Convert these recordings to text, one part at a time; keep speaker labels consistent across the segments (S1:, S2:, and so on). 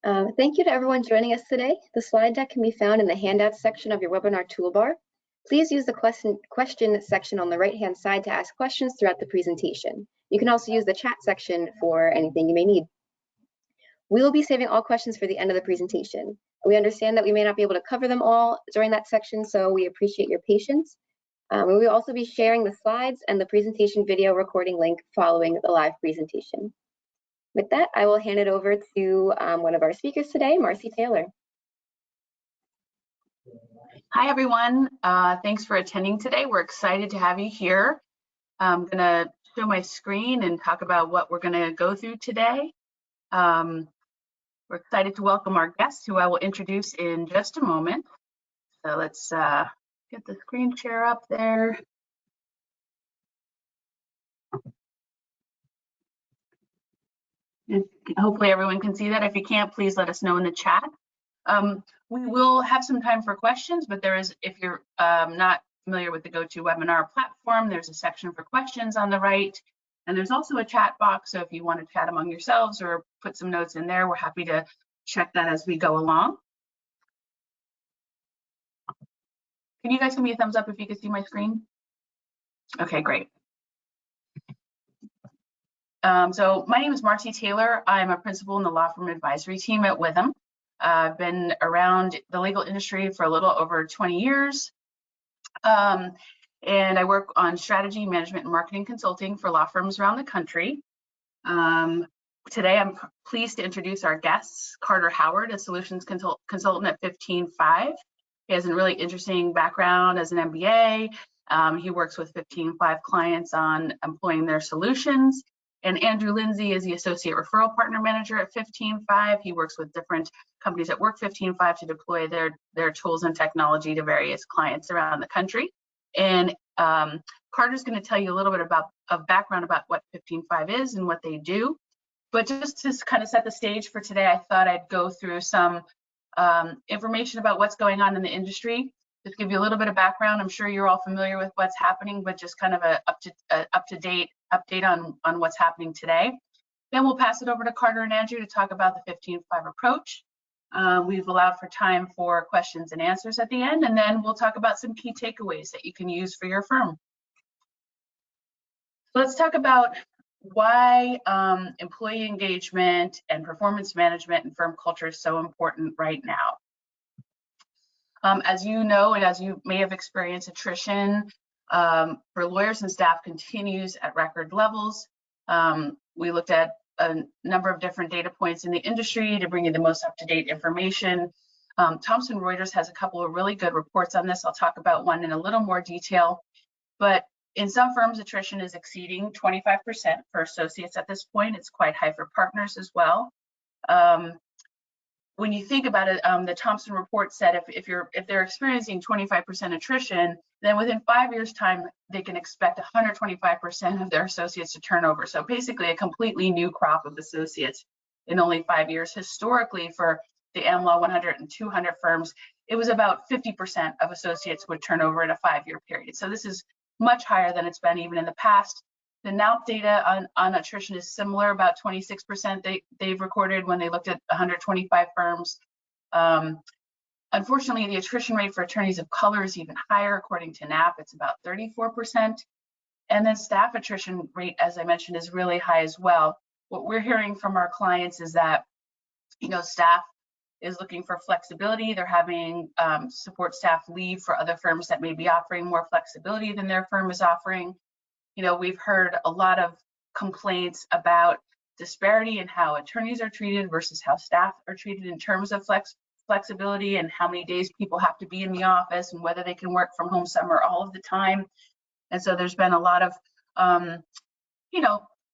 S1: Thank you to everyone joining us today. The slide deck can be found in the handouts section of your webinar toolbar. Please use the question section on the right-hand side to ask questions throughout the presentation. You can also use the chat section for anything you may need. We will be saving all questions for the end of the presentation. We understand that we may not be able to cover them all during that section, so we appreciate your patience. We will also be sharing the slides and the presentation video recording link following the live presentation. With that, I will hand it over to one of our speakers today, Marcy Taylor.
S2: Hi, everyone. Thanks for attending today. We're excited to have you here. I'm going to show my screen and talk about what we're going to go through today. We're excited to welcome our guests, who I will introduce in just a moment. So let's get the screen share up there. And hopefully everyone can see that. If you can't, please let us know in the chat. We will have some time for questions, but there is, if you're not familiar with the GoToWebinar platform, there's a section for questions on the right. And there's also a chat box, so if you want to chat among yourselves or put some notes in there, we're happy to check that as we go along. Can you guys give me a thumbs up if you can see my screen? Okay, great. So my name is Marcy Taylor. I'm a principal in the law firm advisory team at Withum. I've been around the legal industry for a little over 20 years. And I work on strategy, management, and marketing consulting for law firms around the country. Today, I'm pleased to introduce our guests, Carter Howard, a solutions consultant at 15Five. He has a really interesting background as an MBA. He works with 15Five clients on employing their solutions. And Andrew Lindsay is the Associate Referral Partner Manager at 15Five. He works with different companies that work 15Five to deploy their tools and technology to various clients around the country. And Carter's going to tell you a little bit of background about what 15Five is and what they do. But just to kind of set the stage for today, I thought I'd go through some information about what's going on in the industry. Just give you a little bit of background. I'm sure you're all familiar with what's happening, but just kind of a up-to-date update on what's happening today. Then we'll pass it over to Carter and Andrew to talk about the 15Five approach. We've allowed for time for questions and answers at the end, and then we'll talk about some key takeaways that you can use for your firm. Let's talk about why employee engagement and performance management and firm culture is so important right now. As you know, and as you may have experienced, attrition for lawyers and staff continues at record levels. We looked at a number of different data points in the industry to bring you the most up-to-date information. Thomson Reuters has a couple of really good reports on this. I'll talk about one in a little more detail. But in some firms, attrition is exceeding 25% for associates at this point. It's quite high for partners as well. When you think about it, the Thomson report said if they're experiencing 25% attrition, then within 5 years' time, they can expect 125% of their associates to turn over. So basically a completely new crop of associates in only 5 years. Historically, for the Am Law 100 and 200 firms, it was about 50% of associates would turn over in a 5-year period. So this is much higher than it's been even in the past. The NALP data on attrition is similar, about 26% they've recorded when they looked at 125 firms. Unfortunately, the attrition rate for attorneys of color is even higher. According to NAP, it's about 34%. And then staff attrition rate, as I mentioned, is really high as well. What we're hearing from our clients is that, staff is looking for flexibility. They're having support staff leave for other firms that may be offering more flexibility than their firm is offering. We've heard a lot of complaints about disparity in how attorneys are treated versus how staff are treated in terms of flexibility and how many days people have to be in the office and whether they can work from home some or all of the time. And so there's been a lot of,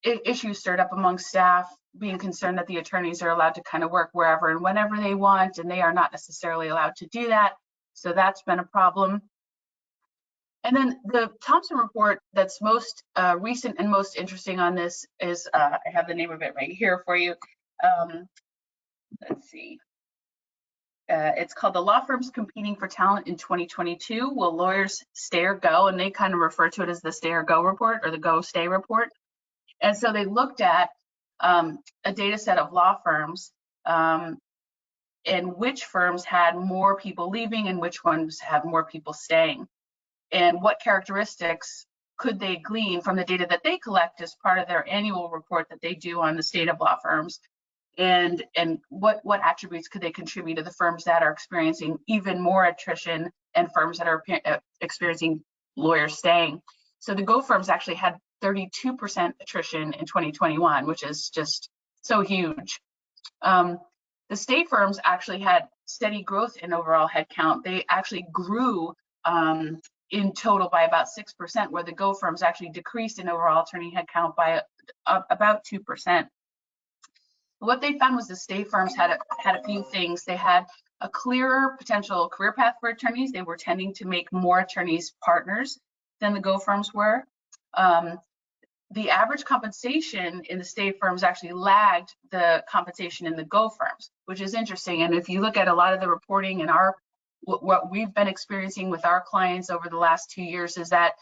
S2: issues stirred up among staff, being concerned that the attorneys are allowed to kind of work wherever and whenever they want, and they are not necessarily allowed to do that. So that's been a problem. And then the Thomson report that's most recent and most interesting on this is, I have the name of it right here for you. Let's see. It's called The Law Firms Competing for Talent in 2022. Will Lawyers Stay or Go? And they kind of refer to it as the Stay or Go report, or the Go Stay report. And so they looked at a data set of law firms and which firms had more people leaving and which ones had more people staying, and what characteristics could they glean from the data that they collect as part of their annual report that they do on the state of law firms, and what attributes could they contribute to the firms that are experiencing even more attrition and firms that are experiencing lawyers staying. So the Go firms actually had 32% attrition in 2021, which is just so huge. The state firms actually had steady growth in overall headcount. They actually grew in total by about 6%, where the Go firms actually decreased in overall attorney headcount by about 2%. What they found was the state firms had a few things. They had a clearer potential career path for attorneys. They were tending to make more attorneys partners than the Go firms were. The average compensation in the state firms actually lagged the compensation in the Go firms, which is interesting. And if you look at a lot of the reporting and what we've been experiencing with our clients over the last 2 years is that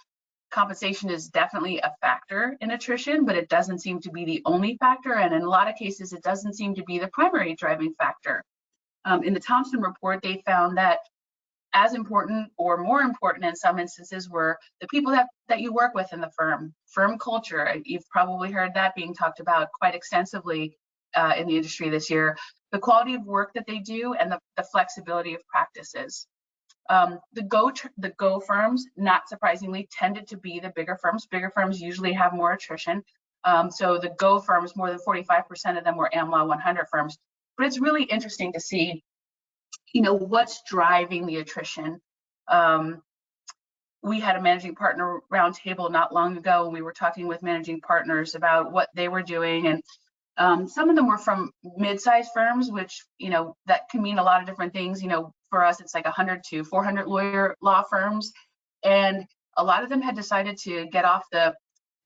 S2: compensation is definitely a factor in attrition, but it doesn't seem to be the only factor. And in a lot of cases, it doesn't seem to be the primary driving factor. In the Thompson report, they found that as important or more important in some instances were the people that you work with in the firm culture. You've probably heard that being talked about quite extensively in the industry this year, the quality of work that they do and the flexibility of practices. The Go firms, not surprisingly, tended to be the bigger firms. Bigger firms usually have more attrition. So the Go firms, more than 45% of them were AmLaw 100 firms. But it's really interesting to see, what's driving the attrition. We had a managing partner roundtable not long ago, and we were talking with managing partners about what they were doing. And some of them were from mid-sized firms, which, that can mean a lot of different things. For us, it's like 100 to 400 lawyer law firms. And a lot of them had decided to get off the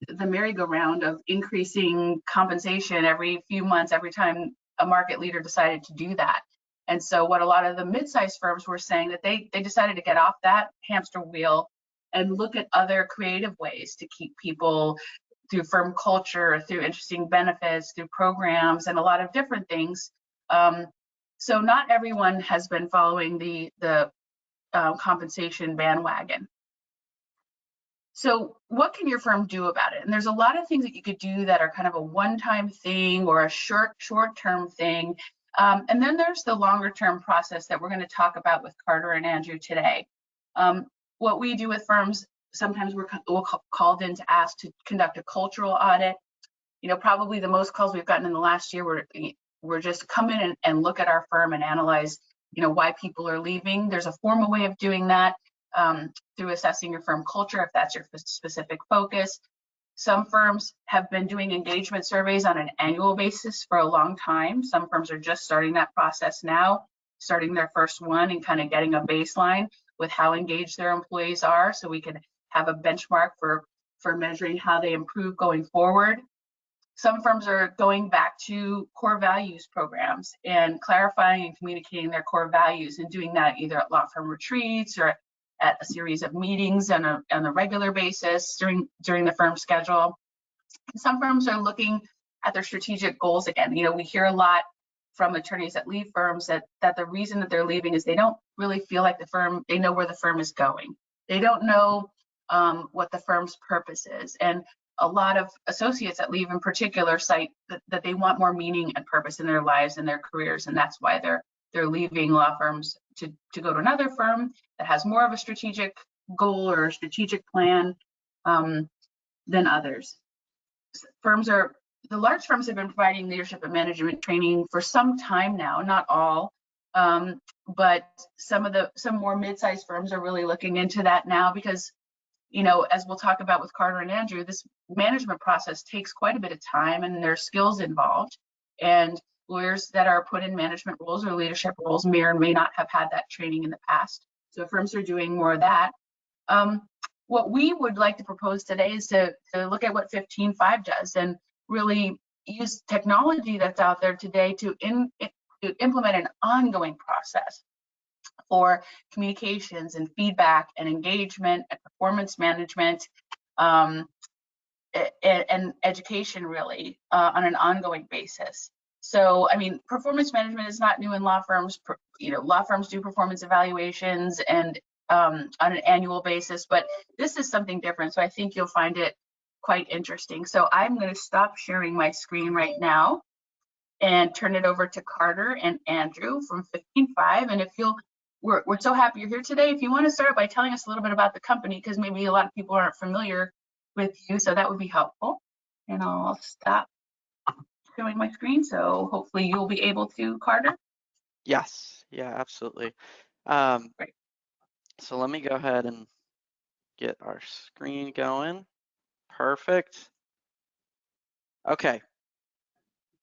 S2: merry-go-round of increasing compensation every few months, every time a market leader decided to do that. And so what a lot of the mid-sized firms were saying that they decided to get off that hamster wheel and look at other creative ways to keep people through firm culture, through interesting benefits, through programs, and a lot of different things. So not everyone has been following the compensation bandwagon. So what can your firm do about it? And there's a lot of things that you could do that are kind of a one-time thing or a short-term thing. And then there's the longer-term process that we're going to talk about with Carter and Andrew today. What we do with firms, sometimes we're called in to ask to conduct a cultural audit. Probably the most calls we've gotten in the last year we're just come in and look at our firm and analyze, why people are leaving. There's a formal way of doing that through assessing your firm culture, if that's your specific focus. Some firms have been doing engagement surveys on an annual basis for a long time. Some firms are just starting that process now, starting their first one and kind of getting a baseline with how engaged their employees are, so we can have a benchmark for measuring how they improve going forward. Some firms are going back to core values programs and clarifying and communicating their core values, and doing that either at law firm retreats or at a series of meetings on a regular basis during the firm schedule. Some firms are looking at their strategic goals again. We hear a lot from attorneys that leave firms that the reason that they're leaving is they don't really feel like they know where the firm is going. They don't know what the firm's purpose is. And a lot of associates that leave in particular cite that they want more meaning and purpose in their lives and their careers, and that's why they're leaving law firms to go to another firm that has more of a strategic goal or a strategic plan than others. The large firms have been providing leadership and management training for some time now, not all, but some more mid-sized firms are really looking into that now because, as we'll talk about with Carter and Andrew, this management process takes quite a bit of time and there's skills involved. And lawyers that are put in management roles or leadership roles may or may not have had that training in the past. So firms are doing more of that. What we would like to propose today is to look at what 15.5 does and really use technology that's out there today to implement an ongoing process for communications and feedback and engagement and performance management and education, really, on an ongoing basis. So, I mean, performance management is not new in law firms. Law firms do performance evaluations and on an annual basis, but this is something different. So I think you'll find it quite interesting. So I'm going to stop sharing my screen right now and turn it over to Carter and Andrew from 15Five. And if we're so happy you're here today. If you want to start by telling us a little bit about the company, because maybe a lot of people aren't familiar with you, so that would be helpful. And I'll stop showing my screen, so hopefully you'll be able to, Carter.
S3: Yes, yeah, absolutely.
S2: Great.
S3: So let me go ahead and get our screen going. Perfect. Okay,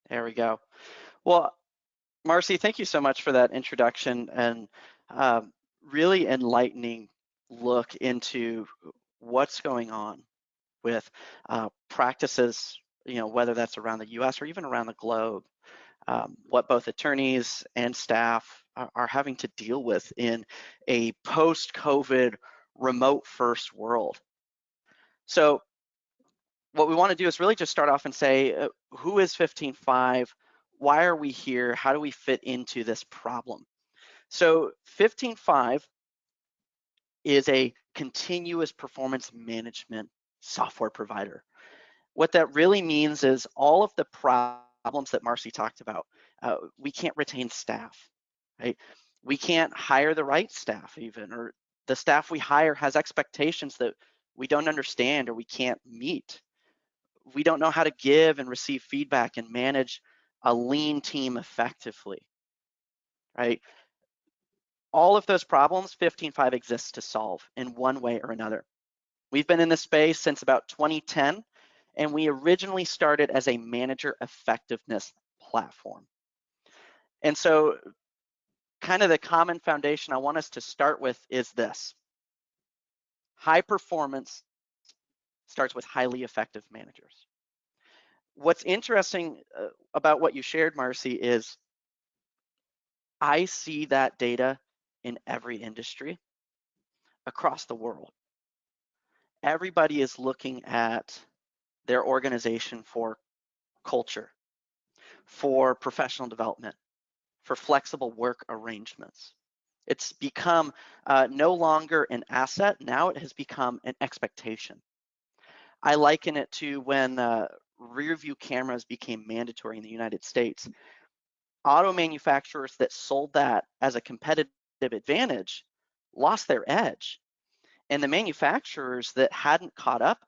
S3: there we go. Well, Marcy, thank you so much for that introduction and really enlightening look into what's going on with practices, whether that's around the US or even around the globe, what both attorneys and staff are having to deal with in a post-COVID remote first world. So what we want to do is really just start off and say, who is 15Five? Why are we here? How do we fit into this problem? So 15Five is a continuous performance management software provider. What that really means is all of the problems that Marcy talked about, we can't retain staff, right? We can't hire the right staff even, or the staff we hire has expectations that we don't understand or we can't meet. We don't know how to give and receive feedback and manage a lean team effectively, right? All of those problems 15Five exists to solve in one way or another. We've been in this space since about 2010, and we originally started as a manager effectiveness platform. And so kind of the common foundation I want us to start with is this. High performance starts with highly effective managers. What's interesting about what you shared, Marcy, is I see that data in every industry across the world. Everybody is looking at their organization for culture, for professional development, for flexible work arrangements. It's become no longer an asset, now it has become an expectation. I liken it to when rear view cameras became mandatory in the United States. Auto manufacturers that sold that as a competitive advantage lost their edge. And the manufacturers that hadn't caught up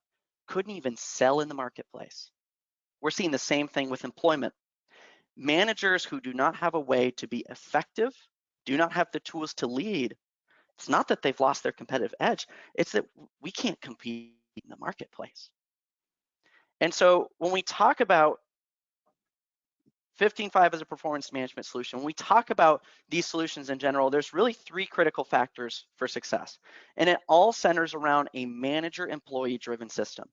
S3: couldn't even sell in the marketplace. We're seeing the same thing with employment. Managers who do not have a way to be effective, do not have the tools to lead, it's not that they've lost their competitive edge, it's that we can't compete in the marketplace. And so when we talk about 15Five as a performance management solution, when we talk about these solutions in general, there's really three critical factors for success. And it all centers around a manager-employee driven system.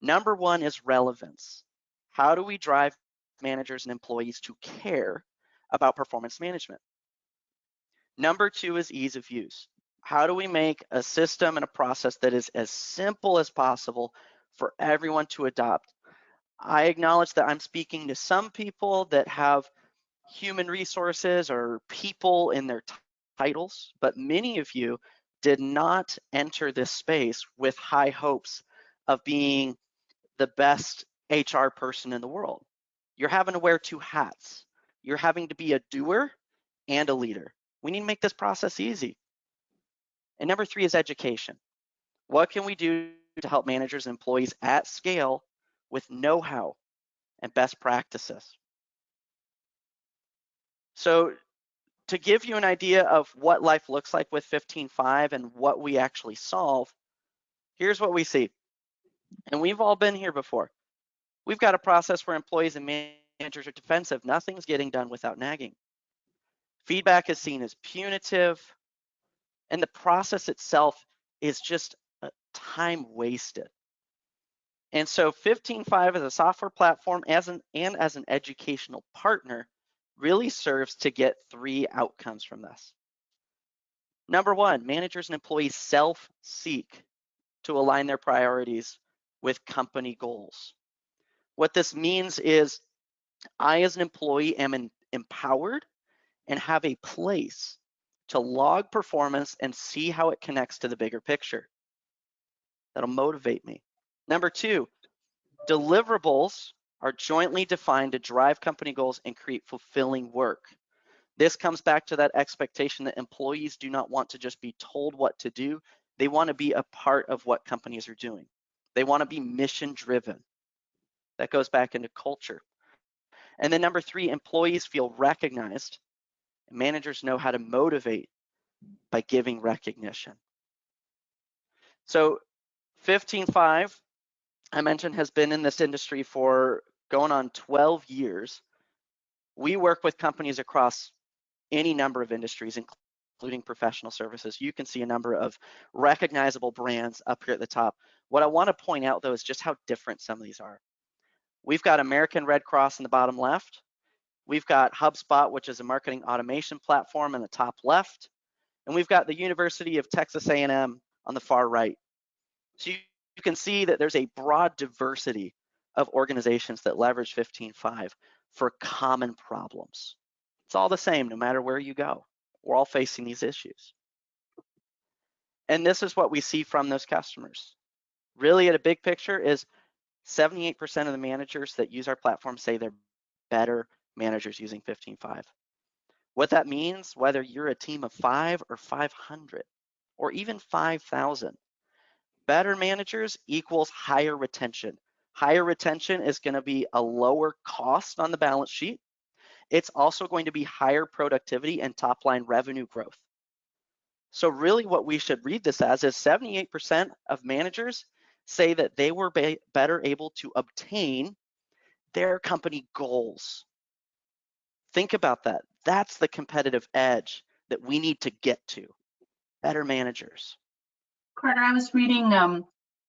S3: Number one is relevance. How do we drive managers and employees to care about performance management? Number two is ease of use. How do we make a system and a process that is as simple as possible for everyone to adopt? I acknowledge that I'm speaking to some people that have human resources or people in their titles, but many of you did not enter this space with high hopes of being the best HR person in the world. You're having to wear two hats. You're having to be a doer and a leader. We need to make this process easy. And number three is education. What can we do to help managers and employees at scale with know-how and best practices? So to give you an idea of what life looks like with 15Five and what we actually solve, here's what we see. And we've all been here before. We've got a process where employees and managers are defensive. Nothing's getting done without nagging. Feedback is seen as punitive, and the process itself is just time wasted. And so 15Five as a software platform and as an educational partner really serves to get three outcomes from this. Number one, managers and employees self-seek to align their priorities with company goals. What this means is I, as an employee, am empowered and have a place to log performance and see how it connects to the bigger picture. That'll motivate me. Number 2, deliverables are jointly defined to drive company goals and create fulfilling work. This comes back to that expectation that employees do not want to just be told what to do. They want to be a part of what companies are doing. They want to be mission driven. That goes back into culture. And then number 3, employees feel recognized. Managers know how to motivate by giving recognition. So 15.5, I mentioned, has been in this industry for going on 12 years. We work with companies across any number of industries, including professional services. You can see a number of recognizable brands up here at the top. What I want to point out, though, is just how different some of these are. We've got American Red Cross in the bottom left. We've got HubSpot, which is a marketing automation platform, in the top left. And we've got the University of Texas A&M on the far right. So you can see that there's a broad diversity of organizations that leverage 15.5 for common problems. It's all the same no matter where you go. We're all facing these issues. And this is what we see from those customers. Really, at a big picture, is 78% of the managers that use our platform say they're better managers using 15.5. What that means, whether you're a team of 5 or 500 or even 5,000, better managers equals higher retention. Higher retention is going to be a lower cost on the balance sheet. It's also going to be higher productivity and top line revenue growth. So really what we should read this as is 78% of managers say that they were better able to obtain their company goals. Think about that. That's the competitive edge that we need to get to. Better managers.
S2: Carter, I was reading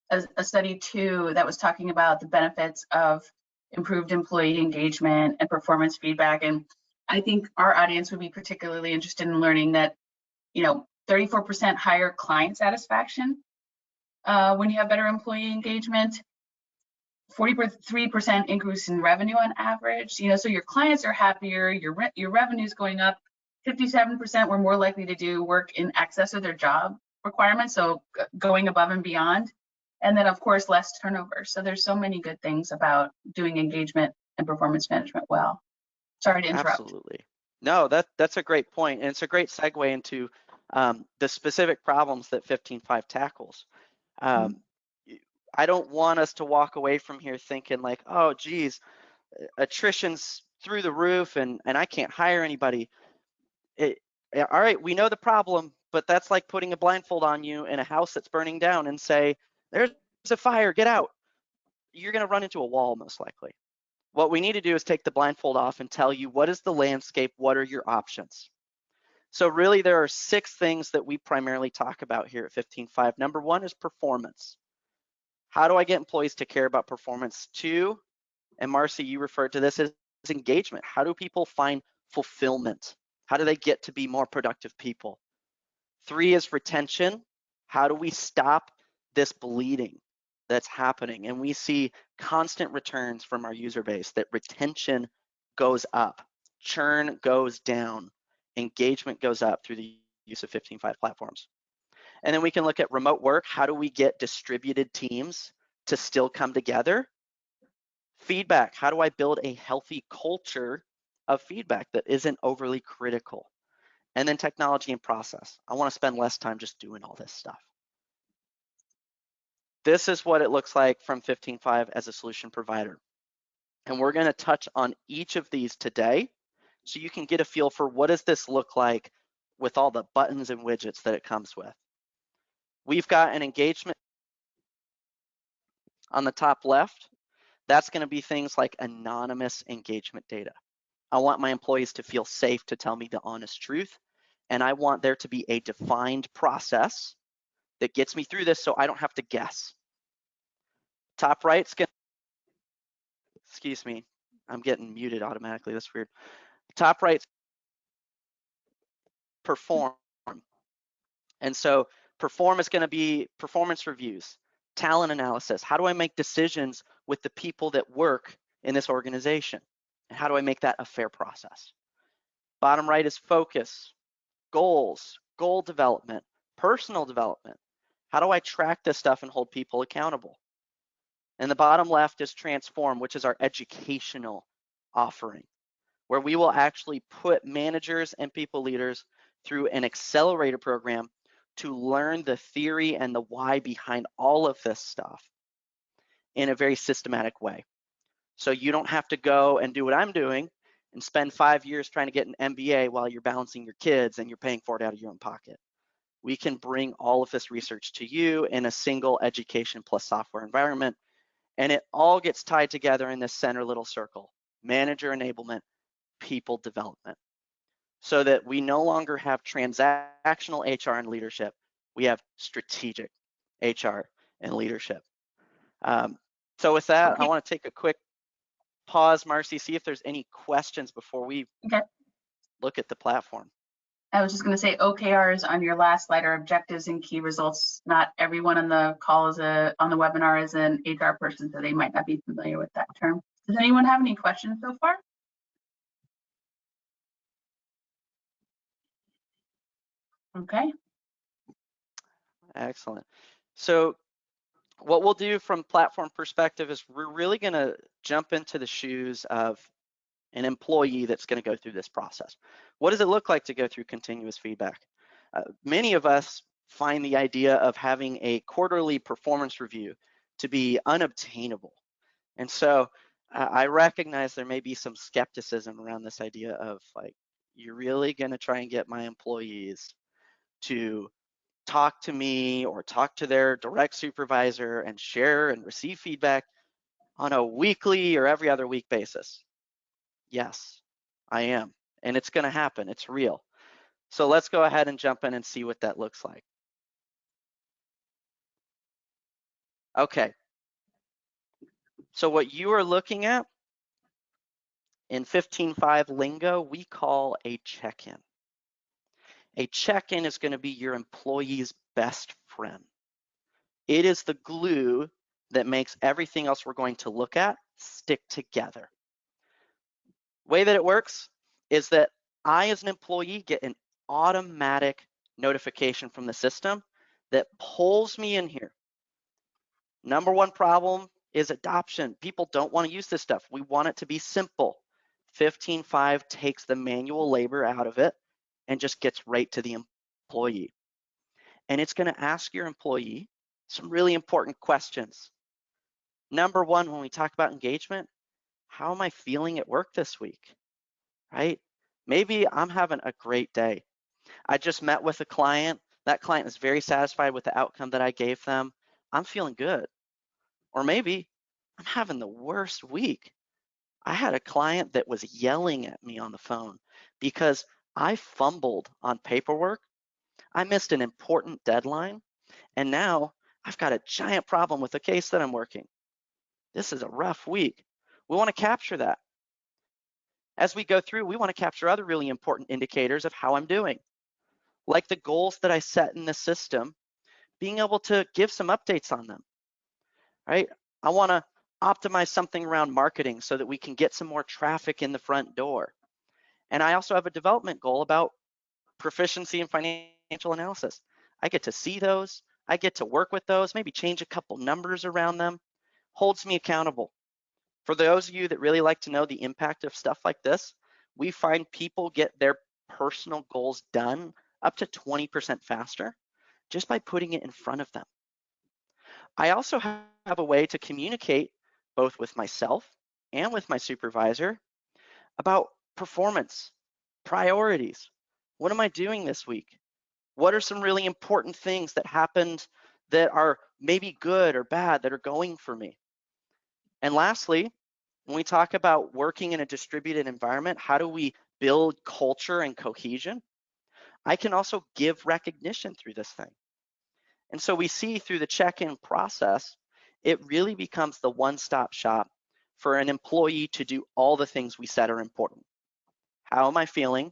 S2: a study too that was talking about the benefits of improved employee engagement and performance feedback. And I think our audience would be particularly interested in learning that, 34% higher client satisfaction when you have better employee engagement, 43% increase in revenue on average. So your clients are happier, your revenue is going up. 57% were more likely to do work in excess of their job requirements, so going above and beyond. And then, of course, less turnover. So there's so many good things about doing engagement and performance management well. Sorry to interrupt.
S3: Absolutely. No, that's a great point. And it's a great segue into the specific problems that 15.5 tackles. I don't want us to walk away from here thinking like, oh, geez, attrition's through the roof and I can't hire anybody. All right, we know the problem, but that's like putting a blindfold on you in a house that's burning down and say, there's a fire, get out. You're going to run into a wall most likely. What we need to do is take the blindfold off and tell you what is the landscape, what are your options. So really there are 6 things that we primarily talk about here at 15.5. Number 1 is performance. How do I get employees to care about performance? 2, and Marcy, you referred to this as engagement. How do people find fulfillment? How do they get to be more productive people? 3 is retention. How do we stop this bleeding that's happening? And we see constant returns from our user base that retention goes up, churn goes down, engagement goes up through the use of 15.5 platforms. And then we can look at remote work. How do we get distributed teams to still come together? Feedback. How do I build a healthy culture of feedback that isn't overly critical? And then technology and process. I want to spend less time just doing all this stuff. This is what it looks like from 15.5 as a solution provider. And we're going to touch on each of these today so you can get a feel for what does this look like with all the buttons and widgets that it comes with. We've got an engagement on the top left. That's going to be things like anonymous engagement data. I want my employees to feel safe to tell me the honest truth, and I want there to be a defined process that gets me through this so I don't have to guess. Top right's going to, excuse me, I'm getting muted automatically, that's weird. Top right's perform. And so perform is going to be performance reviews, talent analysis. How do I make decisions with the people that work in this organization? And how do I make that a fair process? Bottom right is focus, goals, goal development, personal development. How do I track this stuff and hold people accountable? And the bottom left is transform, which is our educational offering, where we will actually put managers and people leaders through an accelerator program to learn the theory and the why behind all of this stuff in a very systematic way. So you don't have to go and do what I'm doing and spend 5 years trying to get an MBA while you're balancing your kids and you're paying for it out of your own pocket. We can bring all of this research to you in a single education plus software environment. And it all gets tied together in this center little circle: manager enablement, people development, so that we no longer have transactional HR and leadership. We have strategic HR and leadership. So with that,
S2: Okay.
S3: I want to take a quick pause, Marcy, see if there's any questions before we look at the platform.
S2: I was just going to say OKRs on your last slide are objectives and key results. Not everyone on the call on the webinar is an HR person, so they might not be familiar with that term. Does anyone have any questions so far? Okay.
S3: Excellent. So what we'll do from platform perspective is we're really going to jump into the shoes of an employee that's going to go through this process. What does it look like to go through continuous feedback? Many of us find the idea of having a quarterly performance review to be unobtainable. And so I recognize there may be some skepticism around this idea of, like, you're really going to try and get my employees to talk to me or talk to their direct supervisor and share and receive feedback on a weekly or every other week basis? Yes, I am. And it's going to happen. It's real. So let's go ahead and jump in and see what that looks like. Okay. So what you are looking at in 15.5 lingo, we call a check-in. A check-in is going to be your employee's best friend. It is the glue that makes everything else we're going to look at stick together. The way that it works is that I, as an employee, get an automatic notification from the system that pulls me in here. Number one problem is adoption. People don't want to use this stuff. We want it to be simple. 15.5 takes the manual labor out of it and just gets right to the employee. And it's going to ask your employee some really important questions. Number one, when we talk about engagement, how am I feeling at work this week? Right? Maybe I'm having a great day. I just met with a client. That client is very satisfied with the outcome that I gave them. I'm feeling good. Or maybe I'm having the worst week. I had a client that was yelling at me on the phone because I fumbled on paperwork. I missed an important deadline, and now I've got a giant problem with the case that I'm working. This is a rough week. We want to capture that. As we go through, we want to capture other really important indicators of how I'm doing, like the goals that I set in the system, being able to give some updates on them, right? I want to optimize something around marketing so that we can get some more traffic in the front door. And I also have a development goal about proficiency in financial analysis. I get to see those, I get to work with those, maybe change a couple numbers around them, holds me accountable. For those of you that really like to know the impact of stuff like this, we find people get their personal goals done up to 20% faster just by putting it in front of them. I also have a way to communicate both with myself and with my supervisor about performance, priorities. What am I doing this week? What are some really important things that happened that are maybe good or bad that are going for me? And lastly, when we talk about working in a distributed environment, how do we build culture and cohesion? I can also give recognition through this thing. And so we see through the check-in process, it really becomes the one-stop shop for an employee to do all the things we said are important. How am I feeling?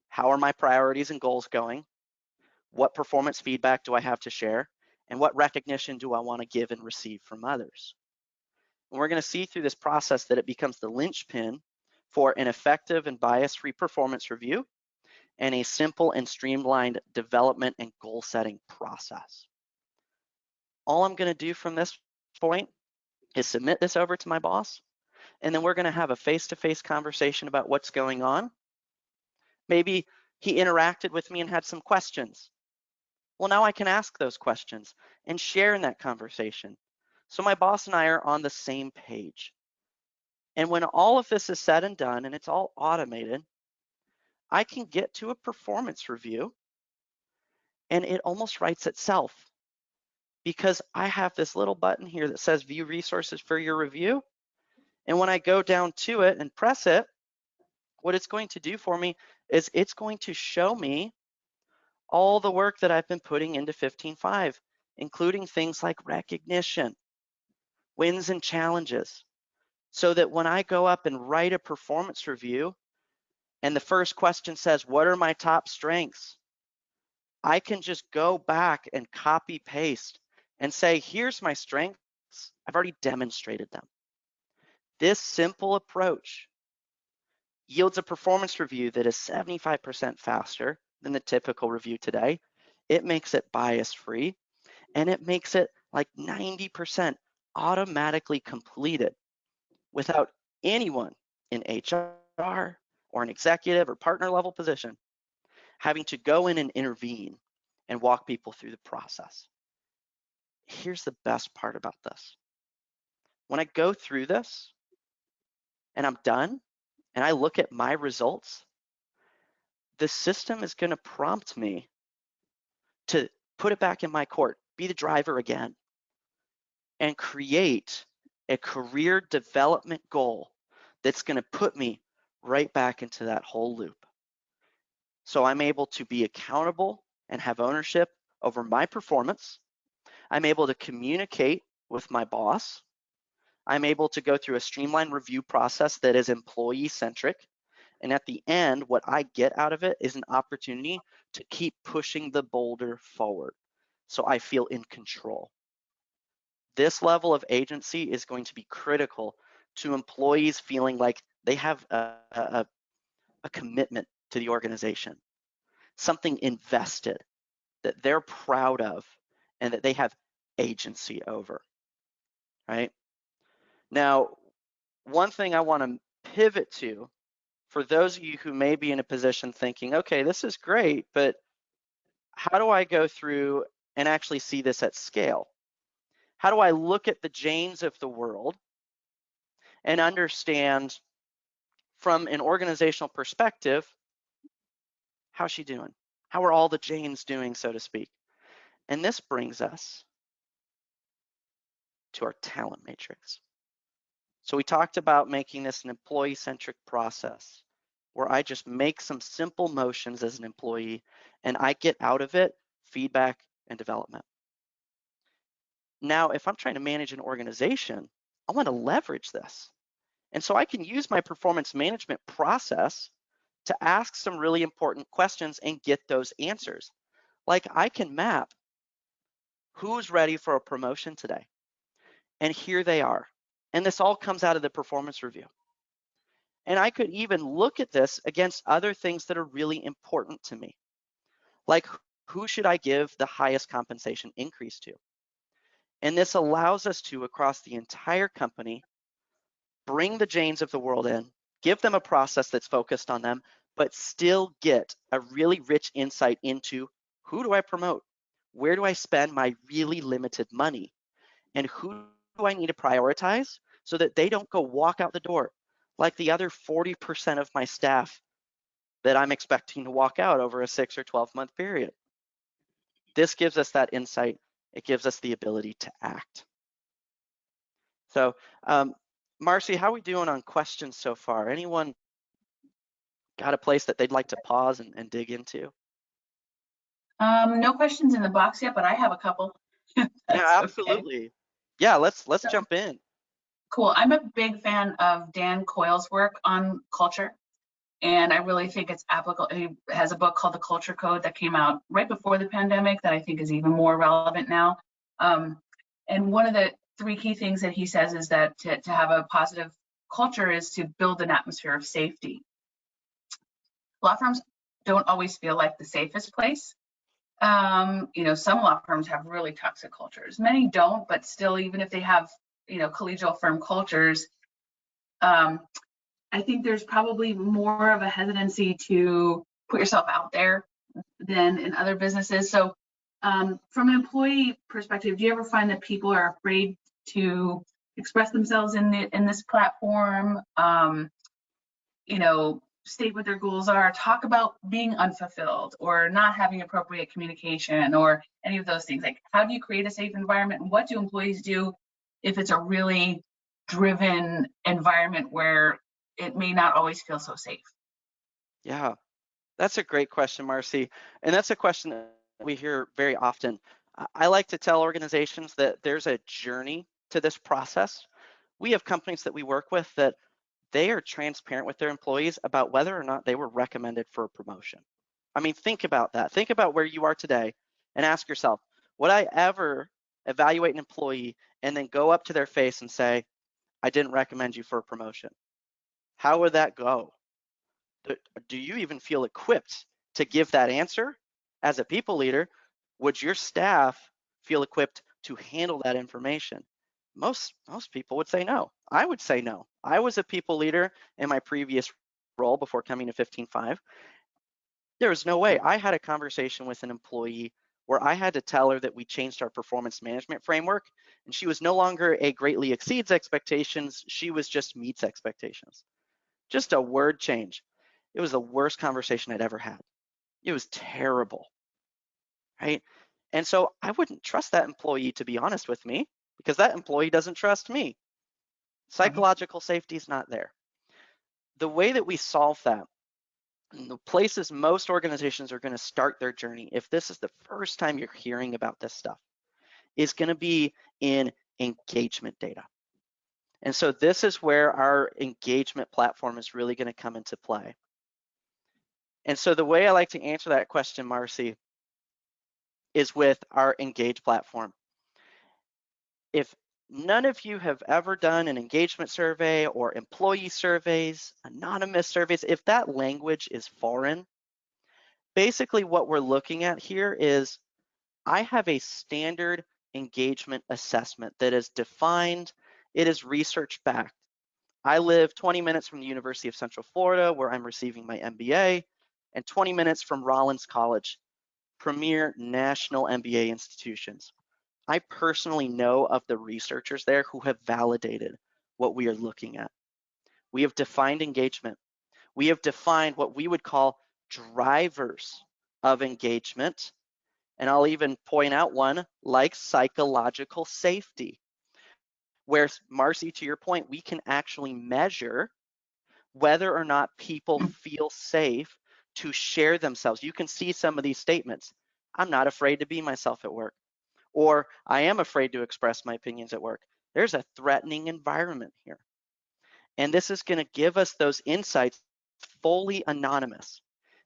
S3: How are my priorities and goals going? What performance feedback do I have to share? And what recognition do I want to give and receive from others? And we're going to see through this process that it becomes the linchpin for an effective and bias-free performance review and a simple and streamlined development and goal setting process. All I'm going to do from this point is submit this over to my boss, and then we're going to have a face-to-face conversation about what's going on. Maybe he interacted with me and had some questions. Well, now I can ask those questions and share in that conversation. So my boss and I are on the same page. And when all of this is said and done and it's all automated, I can get to a performance review and it almost writes itself, because I have this little button here that says view resources for your review. And when I go down to it and press it, what it's going to do for me is it's going to show me all the work that I've been putting into 15.5, including things like recognition, wins and challenges, so that when I go up and write a performance review and the first question says, what are my top strengths? I can just go back and copy paste and say, here's my strengths. I've already demonstrated them. This simple approach yields a performance review that is 75% faster than the typical review today. It makes it bias-free, and it makes it like 90% automatically completed without anyone in HR or an executive or partner level position having to go in and intervene and walk people through the process. Here's the best part about this. When I go through this and I'm done and I look at my results, the system is going to prompt me to put it back in my court, be the driver again, and create a career development goal that's going to put me right back into that whole loop. So I'm able to be accountable and have ownership over my performance. I'm able to communicate with my boss. I'm able to go through a streamlined review process that is employee-centric. And at the end, what I get out of it is an opportunity to keep pushing the boulder forward, so I feel in control. This level of agency is going to be critical to employees feeling like they have a commitment to the organization, something invested that they're proud of and that they have agency over, right? Now, one thing I want to pivot to, for those of you who may be in a position thinking, okay, this is great, but how do I go through and actually see this at scale? How do I look at the Janes of the world and understand from an organizational perspective, how's she doing? How are all the Janes doing, so to speak? And this brings us to our talent matrix. So we talked about making this an employee-centric process where I just make some simple motions as an employee and I get out of it feedback and development. Now, if I'm trying to manage an organization, I want to leverage this. And so I can use my performance management process to ask some really important questions and get those answers. Like I can map who's ready for a promotion today. And here they are. And this all comes out of the performance review. And I could even look at this against other things that are really important to me. Like who should I give the highest compensation increase to? And this allows us to, across the entire company, bring the Janes of the world in, give them a process that's focused on them, but still get a really rich insight into who do I promote? Where do I spend my really limited money? And who do I need to prioritize so that they don't go walk out the door like the other 40% of my staff that I'm expecting to walk out over a 6 or 12-month period? This gives us that insight. It gives us the ability to act. So, Marcy, how are we doing on questions so far? Anyone got a place that they'd like to pause and dig into?
S2: No questions in the box yet, but I have a couple.
S3: Yeah, absolutely. Okay. Yeah, let's jump in.
S2: Cool. I'm a big fan of Dan Coyle's work on culture, and I really think it's applicable. He has a book called The Culture Code that came out right before the pandemic that I think is even more relevant now. And one of the 3 key things that he says is that to have a positive culture is to build an atmosphere of safety. Law firms don't always feel like the safest place. You know, some law firms have really toxic cultures. Many don't, but still, even if they have, you know, collegial firm cultures, I think there's probably more of a hesitancy to put yourself out there than in other businesses. So from an employee perspective, do you ever find that people are afraid to express themselves in this platform? You know, state what their goals are, talk about being unfulfilled or not having appropriate communication or any of those things. Like, how do you create a safe environment? And what do employees do if it's a really driven environment where it may not always feel so safe?
S3: Yeah, that's a great question, Marcy. And that's a question that we hear very often. I like to tell organizations that there's a journey to this process. We have companies that we work with that they are transparent with their employees about whether or not they were recommended for a promotion. I mean, think about that. Think about where you are today and ask yourself, would I ever evaluate an employee and then go up to their face and say, I didn't recommend you for a promotion? How would that go? Do you even feel equipped to give that answer? As a people leader, would your staff feel equipped to handle that information? Most people would say no. I would say no. I was a people leader in my previous role before coming to 15.5. There was no way. I had a conversation with an employee where I had to tell her that we changed our performance management framework, and she was no longer a greatly exceeds expectations, she was just meets expectations. Just a word change. It was the worst conversation I'd ever had. It was terrible, right? And so I wouldn't trust that employee to be honest with me because that employee doesn't trust me. Psychological safety is not there. The way that we solve that, and the places most organizations are going to start their journey, if this is the first time you're hearing about this stuff, is going to be in engagement data. And so this is where our engagement platform is really going to come into play. And so the way I like to answer that question, Marcy, is with our Engage platform. If none of you have ever done an engagement survey or employee surveys, anonymous surveys, if that language is foreign, basically what we're looking at here is I have a standard engagement assessment that is defined, it is research backed. I live 20 minutes from the University of Central Florida where I'm receiving my MBA and 20 minutes from Rollins College, premier national MBA institutions. I personally know of the researchers there who have validated what we are looking at. We have defined engagement. We have defined what we would call drivers of engagement. And I'll even point out one like psychological safety, where, Marcy, to your point, we can actually measure whether or not people feel safe to share themselves. You can see some of these statements. I'm not afraid to be myself at work, or I am afraid to express my opinions at work. There's a threatening environment here. And this is going to give us those insights fully anonymous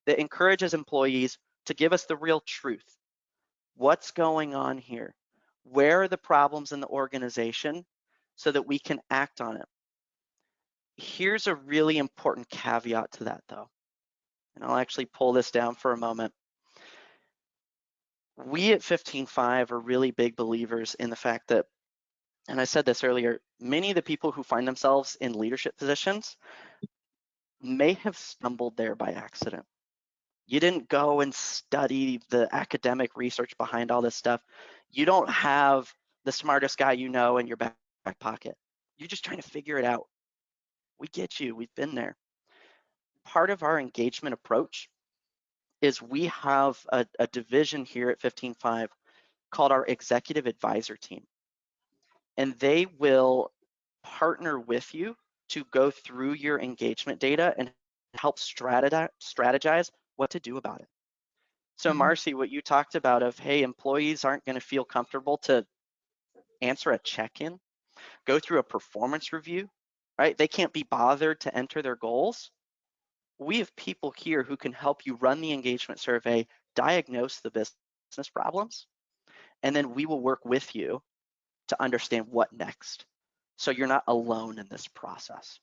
S3: that encourages employees to give us the real truth. What's going on here? Where are the problems in the organization so that we can act on it? Here's a really important caveat to that though, and I'll actually pull this down for a moment. We at 15.5 are really big believers in the fact that, and I said this earlier, many of the people who find themselves in leadership positions may have stumbled there by accident. You didn't go and study the academic research behind all this stuff. You don't have the smartest guy you know in your back pocket. You're just trying to figure it out. We get you, we've been there. Part of our engagement approach is we have a division here at 15.5 called our executive advisor team. And they will partner with you to go through your engagement data and help strategize what to do about it. So Marcy, what you talked about of, hey, employees aren't going to feel comfortable to answer a check-in, go through a performance review, right? They can't be bothered to enter their goals. We have people here who can help you run the engagement survey, diagnose the business problems, and then we will work with you to understand what next. So you're not alone in this process.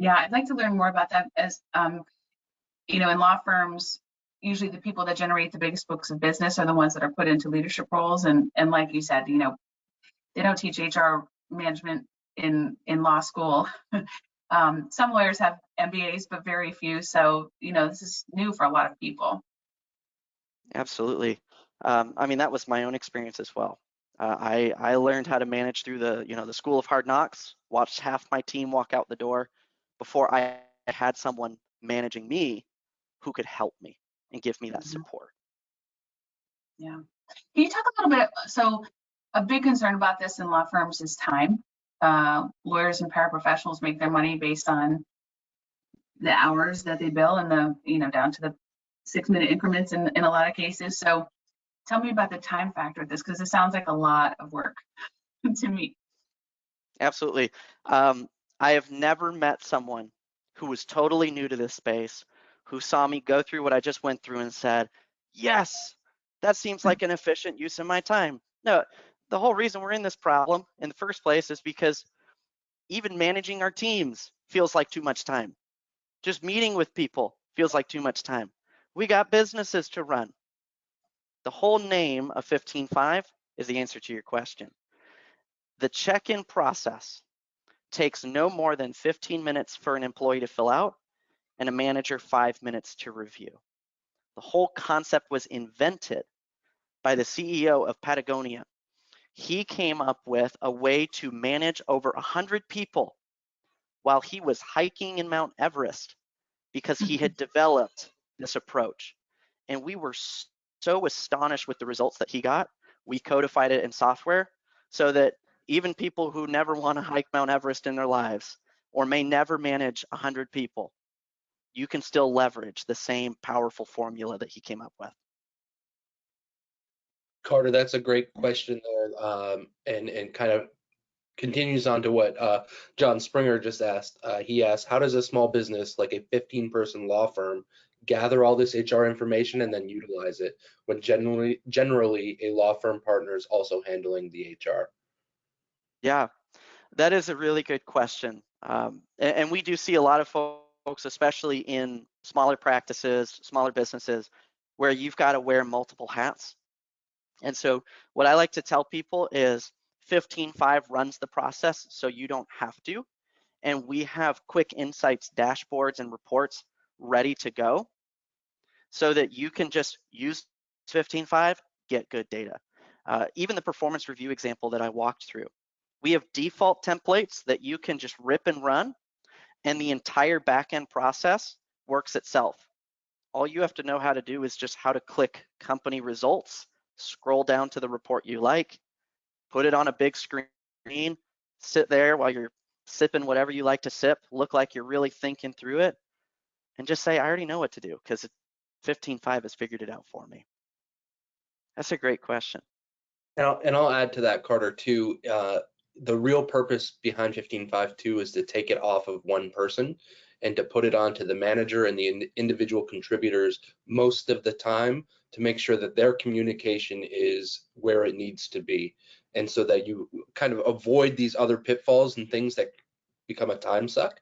S2: Yeah, I'd like to learn more about that as, you know, in law firms, usually the people that generate the biggest books of business are the ones that are put into leadership roles. And like you said, you know, they don't teach HR management in law school. Some lawyers have MBAs, but very few. So, you know, this is new for a lot of people.
S3: Absolutely. I mean, that was my own experience as well. I learned how to manage through the school of hard knocks, watched half my team walk out the door before I had someone managing me who could help me and give me that support.
S2: Yeah. Can you talk a little bit? So a big concern about this in law firms is time. Lawyers and paraprofessionals make their money based on the hours that they bill and the, you know, down to the 6-minute increments in a lot of cases. So tell me about the time factor of this, because it sounds like a lot of work to me.
S3: Absolutely. I have never met someone who was totally new to this space, who saw me go through what I just went through and said, yes, that seems like an efficient use of my time. No, the whole reason we're in this problem in the first place is because even managing our teams feels like too much time. Just meeting with people feels like too much time. We got businesses to run. The whole name of 15.5 is the answer to your question. The check-in process takes no more than 15 minutes for an employee to fill out and a manager 5 minutes to review. The whole concept was invented by the CEO of Patagonia. He came up with a way to manage over 100 people while he was hiking in Mount Everest because he had developed this approach. And we were so astonished with the results that he got, we codified it in software so that even people who never want to hike Mount Everest in their lives or may never manage 100 people, you can still leverage the same powerful formula that he came up with.
S4: Carter, that's a great question there, and kind of continues on to what John Springer just asked. He asked, how does a small business like a 15-person law firm gather all this HR information and then utilize it when generally a law firm partner is also handling the HR?
S3: Yeah, that is a really good question. And we do see a lot of folks, especially in smaller practices, smaller businesses, where you've got to wear multiple hats. And so what I like to tell people is 15.5 runs the process so you don't have to. And we have quick insights, dashboards, and reports ready to go so that you can just use 15.5, get good data. Even the performance review example that I walked through, we have default templates that you can just rip and run, and the entire backend process works itself. All you have to know how to do is just how to click company results, scroll down to the report you like, put it on a big screen, sit there while you're sipping whatever you like to sip, look like you're really thinking through it, and just say, I already know what to do because 15.5 has figured it out for me. That's a great question.
S4: And I'll add to that, Carter, too. The real purpose behind 15.5 too is to take it off of one person and to put it onto the manager and the individual contributors most of the time to make sure that their communication is where it needs to be. And so that you kind of avoid these other pitfalls and things that become a time suck.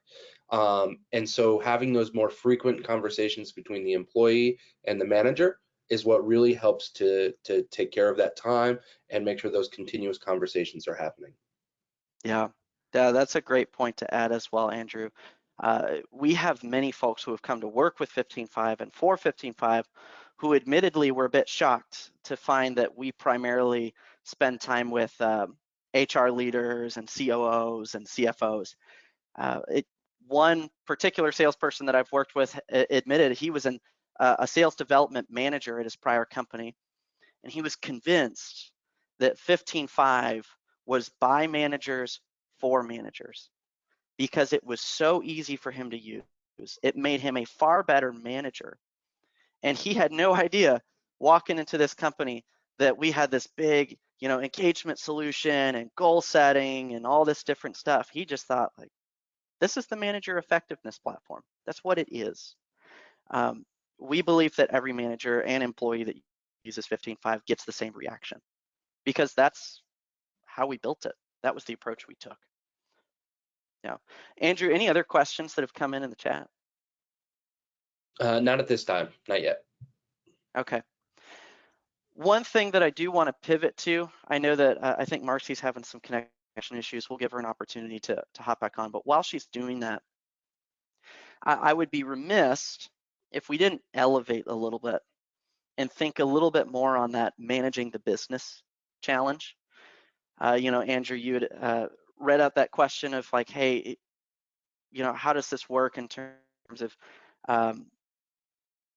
S4: And so having those more frequent conversations between the employee and the manager is what really helps to take care of that time and make sure those continuous conversations are happening.
S3: Yeah, that's a great point to add as well, Andrew. We have many folks who have come to work with 15.5 and for 15.5 who admittedly were a bit shocked to find that we primarily spend time with HR leaders and COOs and CFOs. One particular salesperson that I've worked with admitted he was a sales development manager at his prior company, and he was convinced that 15.5 was by managers for managers because it was so easy for him to use. It made him a far better manager. And he had no idea walking into this company that we had this big, engagement solution and goal setting and all this different stuff. He just thought, like, this is the manager effectiveness platform. That's what it is. We believe that every manager and employee that uses 15.5 gets the same reaction because that's how we built it. That was the approach we took. Yeah. Andrew, any other questions that have come in the chat?
S4: Not at this time, not yet.
S3: Okay. One thing that I do want to pivot to, I know that I think Marcy's having some connection issues. We'll give her an opportunity to hop back on. But while she's doing that, I would be remiss if we didn't elevate a little bit and think a little bit more on that managing the business challenge. You know, Andrew, you had read out that question of like, hey, you know, how does this work in terms of,